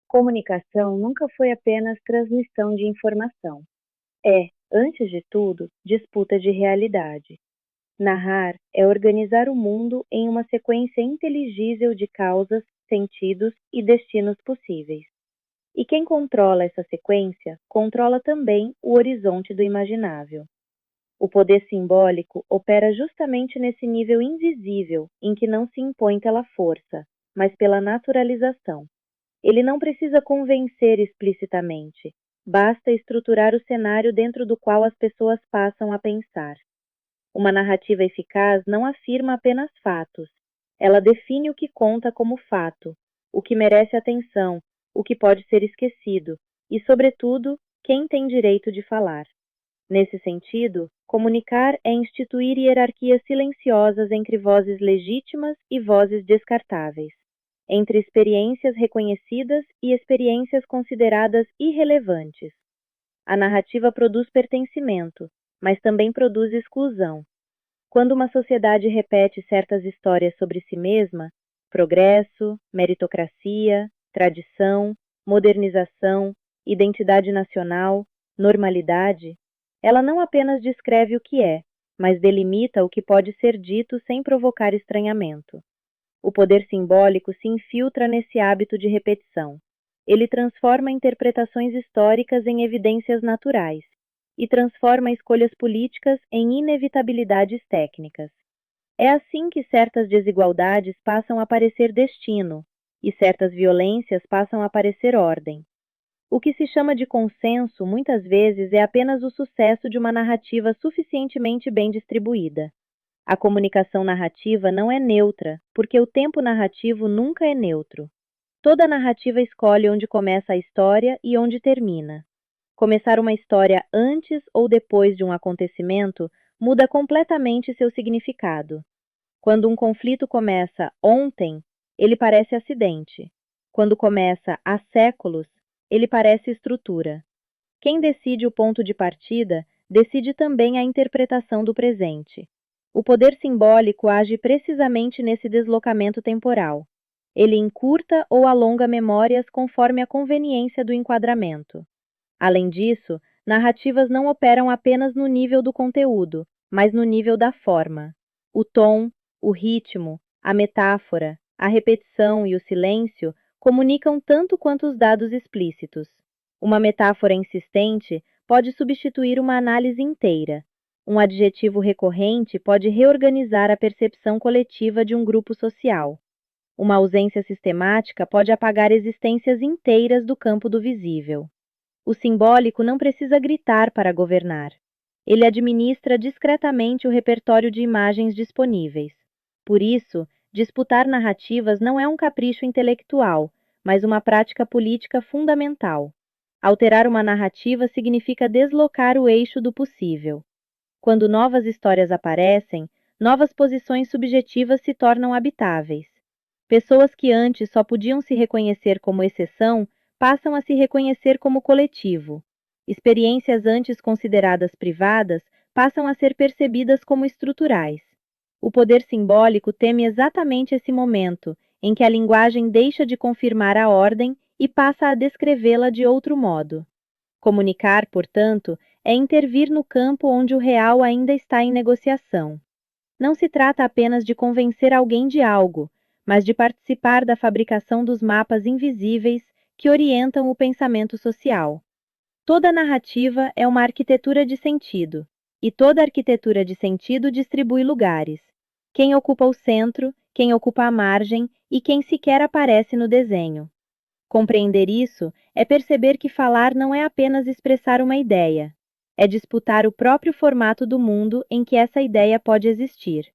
Comunicação nunca foi apenas transmissão de informação. É, antes de tudo, disputa de realidade. Narrar é organizar o mundo em uma sequência inteligível de causas, sentidos e destinos possíveis. E quem controla essa sequência, controla também o horizonte do imaginável. O poder simbólico opera justamente nesse nível invisível em que não se impõe pela força, mas pela naturalização. Ele não precisa convencer explicitamente, basta estruturar o cenário dentro do qual as pessoas passam a pensar. Uma narrativa eficaz não afirma apenas fatos, ela define o que conta como fato, o que merece atenção, o que pode ser esquecido e, sobretudo, quem tem direito de falar. Nesse sentido, comunicar é instituir hierarquias silenciosas entre vozes legítimas e vozes descartáveis, entre experiências reconhecidas e experiências consideradas irrelevantes. A narrativa produz pertencimento, mas também produz exclusão. Quando uma sociedade repete certas histórias sobre si mesma, progresso, meritocracia, tradição, modernização, identidade nacional, normalidade, ela não apenas descreve o que é, mas delimita o que pode ser dito sem provocar estranhamento. O poder simbólico se infiltra nesse hábito de repetição. Ele transforma interpretações históricas em evidências naturais e transforma escolhas políticas em inevitabilidades técnicas. É assim que certas desigualdades passam a parecer destino e certas violências passam a parecer ordem. O que se chama de consenso muitas vezes é apenas o sucesso de uma narrativa suficientemente bem distribuída. A comunicação narrativa não é neutra, porque o tempo narrativo nunca é neutro. Toda narrativa escolhe onde começa a história e onde termina. Começar uma história antes ou depois de um acontecimento muda completamente seu significado. Quando um conflito começa ontem, ele parece acidente. Quando começa há séculos, ele parece estrutura. Quem decide o ponto de partida, decide também a interpretação do presente. O poder simbólico age precisamente nesse deslocamento temporal. Ele encurta ou alonga memórias conforme a conveniência do enquadramento. Além disso, narrativas não operam apenas no nível do conteúdo, mas no nível da forma. O tom, o ritmo, a metáfora, a repetição e o silêncio comunicam tanto quanto os dados explícitos. Uma metáfora insistente pode substituir uma análise inteira. Um adjetivo recorrente pode reorganizar a percepção coletiva de um grupo social. Uma ausência sistemática pode apagar existências inteiras do campo do visível. O simbólico não precisa gritar para governar. Ele administra discretamente o repertório de imagens disponíveis. Por isso, disputar narrativas não é um capricho intelectual, mas uma prática política fundamental. Alterar uma narrativa significa deslocar o eixo do possível. Quando novas histórias aparecem, novas posições subjetivas se tornam habitáveis. Pessoas que antes só podiam se reconhecer como exceção passam a se reconhecer como coletivo. Experiências antes consideradas privadas passam a ser percebidas como estruturais. O poder simbólico teme exatamente esse momento em que a linguagem deixa de confirmar a ordem e passa a descrevê-la de outro modo. Comunicar, portanto, é intervir no campo onde o real ainda está em negociação. Não se trata apenas de convencer alguém de algo, mas de participar da fabricação dos mapas invisíveis que orientam o pensamento social. Toda narrativa é uma arquitetura de sentido, e toda arquitetura de sentido distribui lugares. Quem ocupa o centro, quem ocupa a margem e quem sequer aparece no desenho. Compreender isso é perceber que falar não é apenas expressar uma ideia, é disputar o próprio formato do mundo em que essa ideia pode existir.